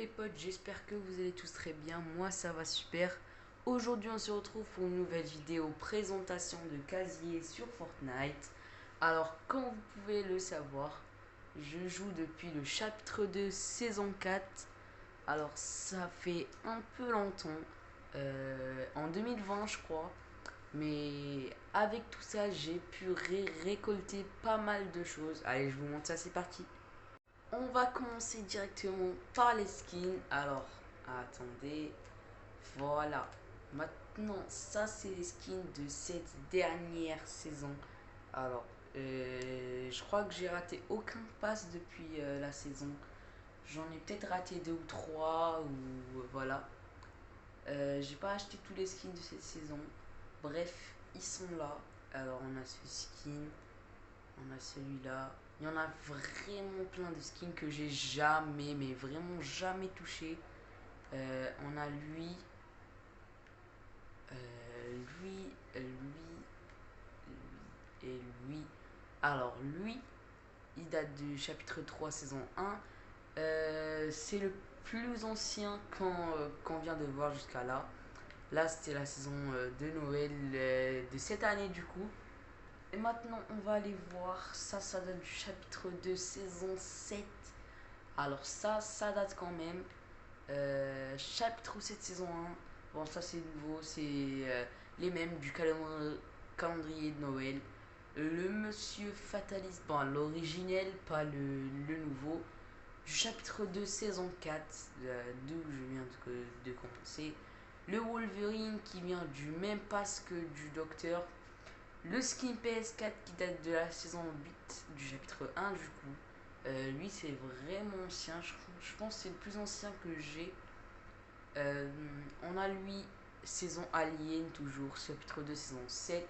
les potes, j'espère que vous allez tous très bien, moi ça va super. Aujourd'hui on se retrouve pour une nouvelle vidéo présentation de casier sur Fortnite. Alors comme vous pouvez le savoir, je joue depuis le chapitre 2 saison 4. Alors ça fait un peu longtemps, en 2020 je crois. Mais avec tout ça j'ai pu récolter pas mal de choses. Allez je vous montre ça, c'est parti. On va commencer directement par les skins. Alors, attendez. Voilà. Maintenant, ça c'est les skins de cette dernière saison. Alors, je crois que j'ai raté aucun pass depuis la saison. J'en ai peut-être raté deux ou trois ou voilà. J'ai pas acheté tous les skins de cette saison. Bref, ils sont là. Alors, on a ce skin. On a celui-là. Il y en a vraiment plein de skins que j'ai jamais, mais vraiment jamais touché. On a lui, lui et lui. Alors lui, il date du chapitre 3 saison 1. C'est le plus ancien qu'on vient de voir jusqu'à là. Là, c'était la saison de Noël de cette année du coup. Et maintenant, on va aller voir. Ça date du chapitre 2, saison 7. Alors ça date quand même. Chapitre 7, saison 1. Bon, ça c'est nouveau. C'est les mêmes du calendrier de Noël. Le Monsieur Fataliste, bon, l'originel, pas le nouveau. Du chapitre 2, saison 4, d'où je viens de commencer. Le Wolverine qui vient du même pass que du Docteur. Le skin PS4 qui date de la saison 8 du chapitre 1 du coup. Lui c'est vraiment ancien, je pense que c'est le plus ancien que j'ai. On a lui, saison Alien toujours, chapitre 2 saison 7.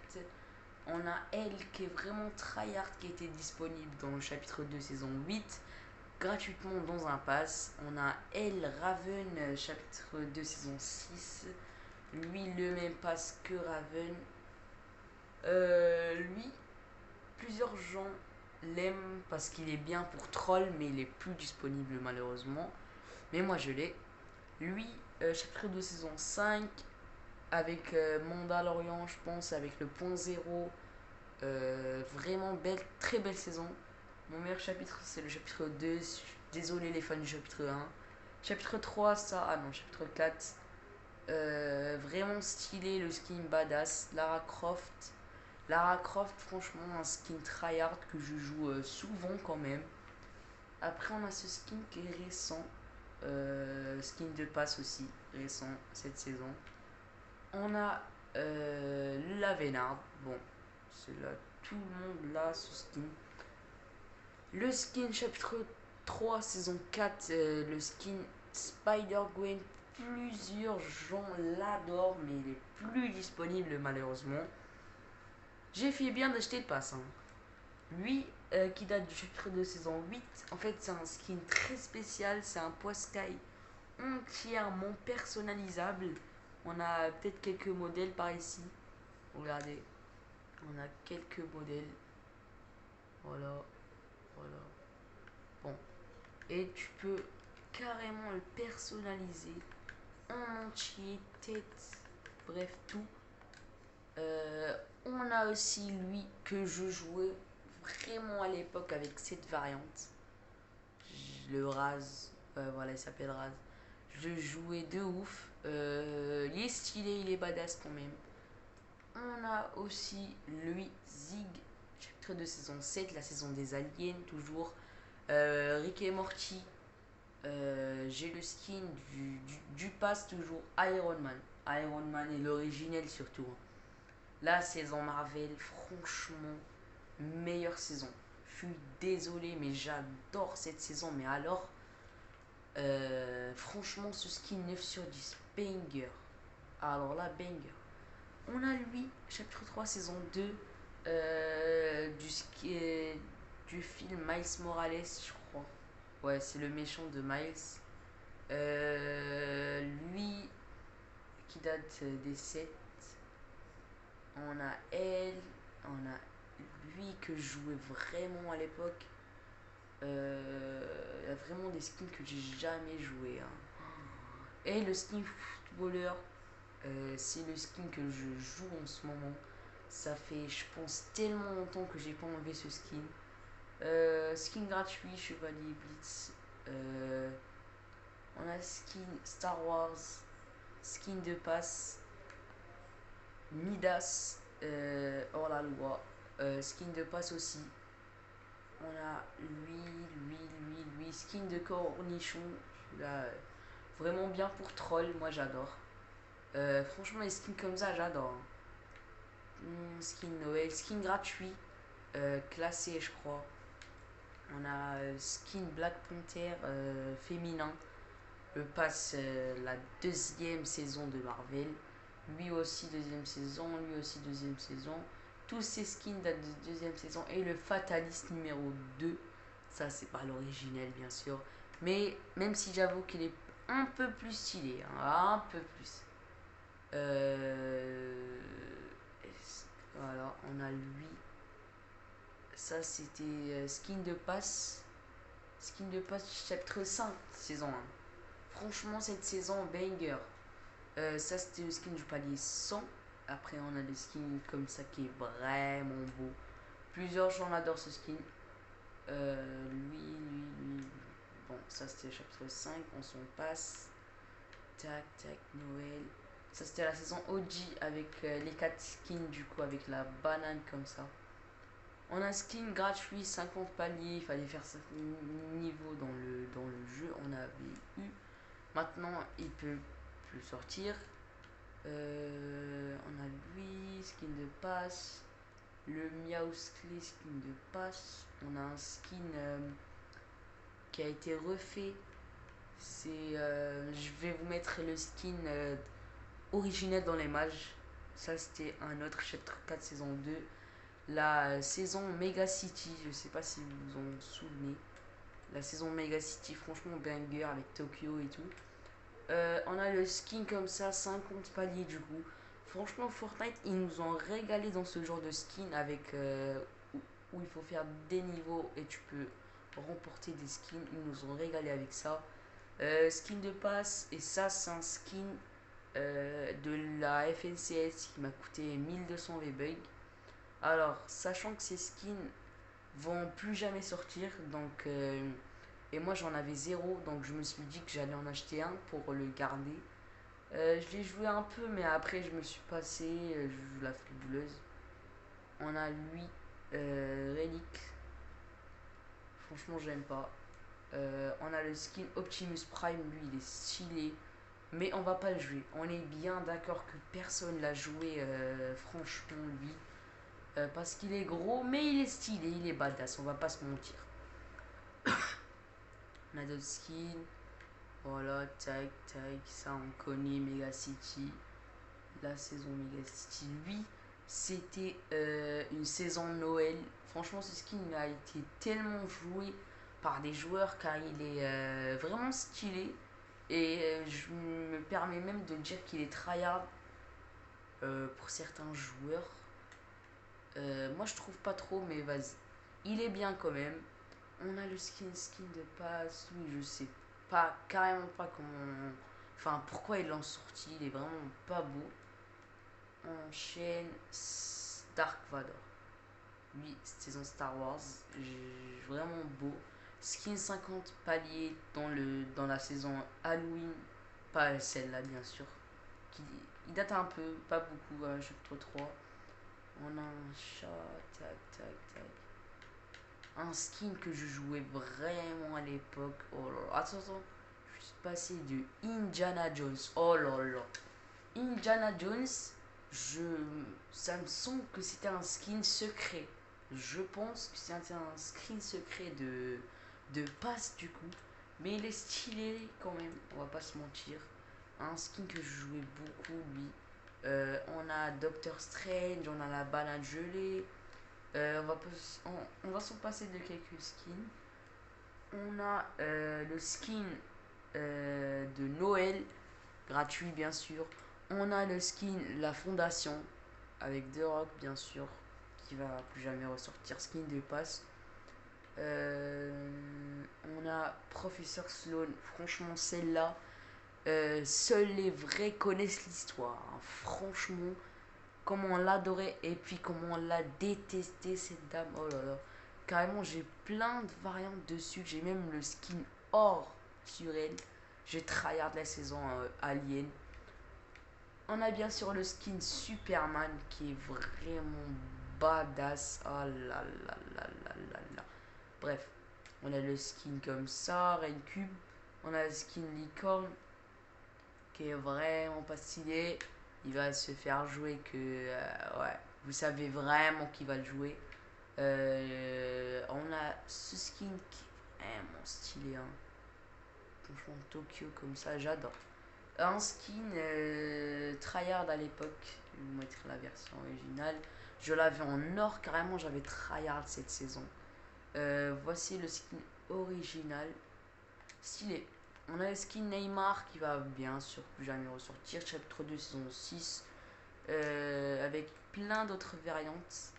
On a elle qui est vraiment tryhard qui était disponible dans le chapitre 2 saison 8 gratuitement dans un pass. On a elle Raven chapitre 2 saison 6. Lui le même pass que Raven. Lui, plusieurs gens l'aiment parce qu'il est bien pour troll, mais il est plus disponible malheureusement. Mais moi je l'ai. Lui, chapitre de saison 5, avec Mandalorian, je pense, avec le point zéro. Vraiment belle, très belle saison. Mon meilleur chapitre, c'est le chapitre 2. Désolé les fans du chapitre 1. Chapitre 3, ça. Ah non, chapitre 4. Vraiment stylé, le skin badass. Lara Croft. Lara Croft, franchement, un skin tryhard que je joue souvent quand même. Après, on a ce skin qui est récent. Skin de passe aussi, récent cette saison. On a la Vénard. Bon, c'est là, tout le monde là, ce skin. Le skin chapitre 3, saison 4, le skin Spider-Gwen. Plusieurs gens l'adorent, mais il est plus disponible malheureusement. J'ai fait bien d'acheter le pass. Hein. Lui, qui date du chapitre de saison 8, en fait, c'est un skin très spécial. C'est un Poiscaille entièrement personnalisable. On a peut-être quelques modèles par ici. Regardez, on a quelques modèles. Voilà, voilà. Bon, et tu peux carrément le personnaliser en entier, tête, bref, tout. On a aussi lui que je jouais vraiment à l'époque avec cette variante. Le Raz, voilà, il s'appelle Raz. Je jouais de ouf. Il est stylé, il est badass quand même. On a aussi lui, Zig, chapitre de saison 7, la saison des aliens, toujours. Rick et Morty. J'ai le skin du pass, toujours. Iron Man. Iron Man est l'originel surtout. La saison Marvel, franchement, meilleure saison. Je suis désolé, mais j'adore cette saison. Mais alors, franchement, ce skin 9 sur 10, banger. Alors là, banger. On a lui, chapitre 3, saison 2, du film Miles Morales, je crois. Ouais, c'est le méchant de Miles. Lui, qui date des 7. On a elle, on a lui que je jouais vraiment à l'époque. Il y a vraiment des skins que j'ai jamais joué, hein. Et le skin footballeur, c'est le skin que je joue en ce moment. Ça fait, je pense, tellement longtemps que j'ai pas enlevé ce skin. Skin gratuit, Chevalier Blitz. On a skin Star Wars, skin de passe, Midas, hors la loi, skin de passe aussi. On a lui, skin de cornichon. Là, vraiment bien pour troll, moi j'adore. Franchement, les skins comme ça, j'adore, hein. Skin Noël, skin gratuit, classé, je crois. On a skin Black Panther féminin. Le pass la deuxième saison de Marvel. Lui aussi deuxième saison, lui aussi deuxième saison. Tous ces skins datent de deuxième saison. Et le Fatalist numéro 2. Ça c'est pas l'original bien sûr. Mais même si j'avoue qu'il est un peu plus stylé, hein, un peu plus. Voilà, on a lui. Ça c'était skin de passe. Skin de passe chapitre 5, saison 1. Franchement, cette saison, banger. Ça, c'était le skin du palier 100. Après, on a des skins comme ça qui est vraiment beau. Plusieurs gens adorent ce skin. Lui. Bon, ça, c'était chapitre 5. On s'en passe. Tac, tac, Noël. Ça, c'était la saison OG avec les 4 skins, du coup, avec la banane comme ça. On a un skin gratuit, 50 paliers. Il fallait faire 5 niveaux dans le jeu. On avait eu. Maintenant, il peut plus sortir. On a lui, skin de passe. Le Miaousclé, skin de passe. On a un skin qui a été refait. Je vais vous mettre le skin originel dans les mages. Ça, c'était un autre chapitre 4, saison 2. La saison Mega City, je sais pas si vous vous en souvenez. La saison Mega City, franchement banger avec Tokyo et tout. On a le skin comme ça, 50 paliers du coup. Franchement, Fortnite, ils nous ont régalé dans ce genre de skin avec où il faut faire des niveaux et tu peux remporter des skins. Ils nous ont régalé avec ça. Skin de passe, et ça, c'est un skin de la FNCS qui m'a coûté 1200 V-Bucks. Alors, sachant que ces skins vont plus jamais sortir, donc et moi j'en avais zéro, donc je me suis dit que j'allais en acheter un pour le garder. Je l'ai joué un peu, mais après je me suis passé, je joue la fribouleuse. On a lui, Relic. Franchement, j'aime pas. On a le skin Optimus Prime, lui il est stylé. Mais on va pas le jouer. On est bien d'accord que personne l'a joué, franchement, lui. Parce qu'il est gros, mais il est stylé, il est badass, on va pas se mentir. On a d'autres skins. Voilà, tac, tac, ça on connaît Mega City. La saison Mega City, lui, c'était une saison Noël. Franchement, ce skin a été tellement joué par des joueurs car il est vraiment stylé. Et je me permets même de dire qu'il est tryhard pour certains joueurs. Moi, je trouve pas trop, mais vas-y. Il est bien quand même. On a le skin de passe. Oui, je sais pas, carrément pas comment. Enfin, pourquoi ils l'ont sorti. Il est vraiment pas beau. On enchaîne Dark Vador. Lui, saison Star Wars. Vraiment beau. Skin 50 paliers dans la saison Halloween. Pas celle-là, bien sûr. Il date un peu, pas beaucoup, chapitre 3. On a un chat, tac, tac, tac. Un skin que je jouais vraiment à l'époque. Oh là là. Attends. Je suis passé de Indiana Jones. Oh là là. Indiana Jones, ça me semble que c'était un skin secret. Je pense que c'était un skin secret de passe du coup. Mais il est stylé quand même, on va pas se mentir. Un skin que je jouais beaucoup, lui. On a Doctor Strange, on a la banane gelée. On va s'en passer de quelques skins. On a le skin de Noël, gratuit bien sûr. On a le skin La Fondation, avec The Rock bien sûr, qui va plus jamais ressortir. Skin de passe. On a Professeur Sloan. Franchement, celle-là, seuls les vrais connaissent l'histoire, hein. Franchement, comment on l'adorait et puis comment on l'a détesté cette dame. Oh là là. Carrément, j'ai plein de variantes dessus. J'ai même le skin or sur elle. J'ai tryhard la saison Alien. On a bien sûr le skin Superman qui est vraiment badass. Oh là là là là là là. Bref, on a le skin comme ça, Rain Cube. On a le skin Licorne qui est vraiment pas stylé. Il va se faire jouer que. Ouais, vous savez vraiment qui va le jouer. On a ce skin qui est vraiment stylé. Hein. Franchement, Tokyo comme ça, j'adore. Un skin tryhard à l'époque. Je vais vous mettre la version originale. Je l'avais en or carrément, j'avais tryhard cette saison. Voici le skin original. Stylé. On a le skin Neymar qui va bien sûr plus jamais ressortir. Chapitre 2 saison 6. Avec plein d'autres variantes.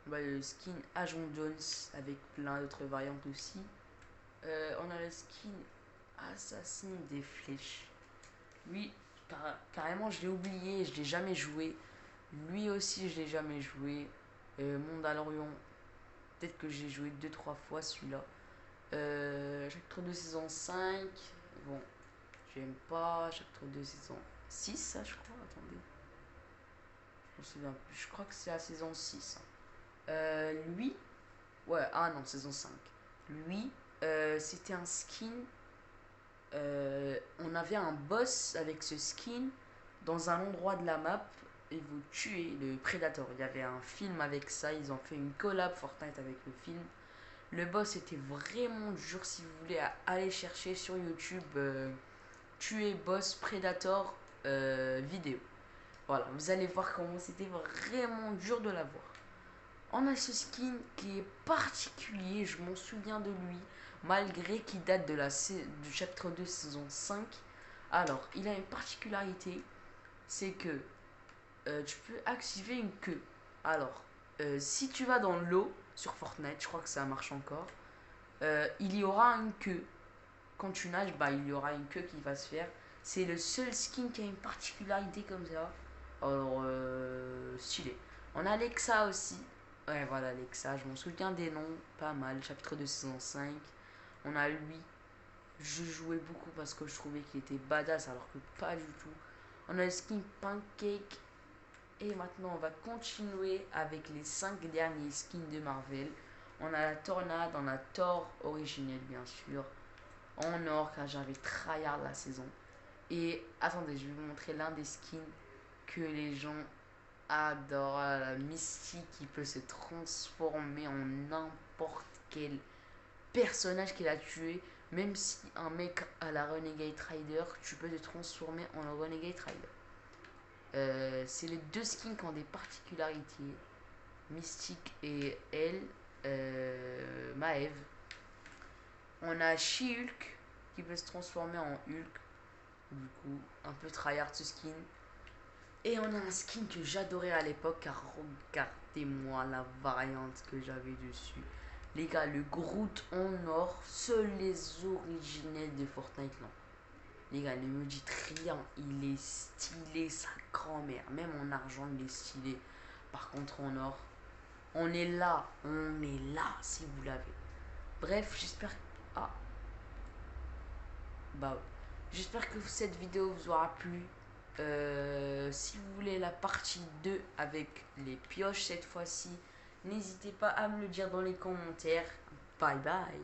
On a le skin Agent Jones avec plein d'autres variantes aussi. On a le skin Assassin des Flèches. Lui, carrément, je l'ai oublié, je l'ai jamais joué. Lui aussi, je l'ai jamais joué. Mandalorian, peut-être que j'ai joué 2-3 fois celui-là. Chapitre 2 saison 5. Bon, j'aime pas. Chapitre 2 saison 6, ça je crois. Attendez. Je me souviens plus. Je crois que c'est la saison 6. Lui. Ouais, ah non, saison 5. Lui, c'était un skin. On avait un boss avec ce skin dans un endroit de la map et vous tuez le Predator. Il y avait un film avec ça. Ils ont fait une collab Fortnite avec le film. Le boss était vraiment dur. Si vous voulez aller chercher sur YouTube tuer boss Predator vidéo. Voilà, vous allez voir comment c'était vraiment dur de l'avoir. On a ce skin qui est particulier, je m'en souviens de lui, malgré qu'il date du chapitre 2 saison 5. Alors, il a une particularité, c'est que tu peux activer une queue. Alors, si tu vas dans l'eau sur Fortnite, je crois que ça marche encore, il y aura une queue. Quand tu nages, bah, il y aura une queue qui va se faire. C'est le seul skin qui a une particularité comme ça. Alors, stylé. On a Alexa aussi. Ouais, voilà, Alexa. Je m'en souviens des noms. Pas mal. Chapitre de saison 5. On a lui. Je jouais beaucoup parce que je trouvais qu'il était badass alors que pas du tout. On a le skin Pancake. Et maintenant, on va continuer avec les 5 derniers skins de Marvel. On a la Tornade, on a Thor originel bien sûr. En or car j'avais tryhard la saison. Et attendez, je vais vous montrer l'un des skins que les gens adorent. La Mystique qui peut se transformer en n'importe quel personnage qu'il a tué. Même si un mec a la Renegade Rider, tu peux te transformer en Renegade Rider. C'est les deux skins qui ont des particularités. Mystique et elle, Maeve. On a She-Hulk qui peut se transformer en Hulk. Du coup, un peu tryhard ce skin. Et on a un skin que j'adorais à l'époque car regardez-moi la variante que j'avais dessus. Les gars, le Groot en or, seuls les originels de Fortnite non. Les gars, ne me dites rien, il est stylé, sa grand-mère. Même en argent, il est stylé. Par contre, en or, on est là si vous l'avez. Bref, j'espère... Ah. Bah ouais. J'espère que cette vidéo vous aura plu. Si vous voulez la partie 2 avec les pioches cette fois-ci, n'hésitez pas à me le dire dans les commentaires. Bye bye.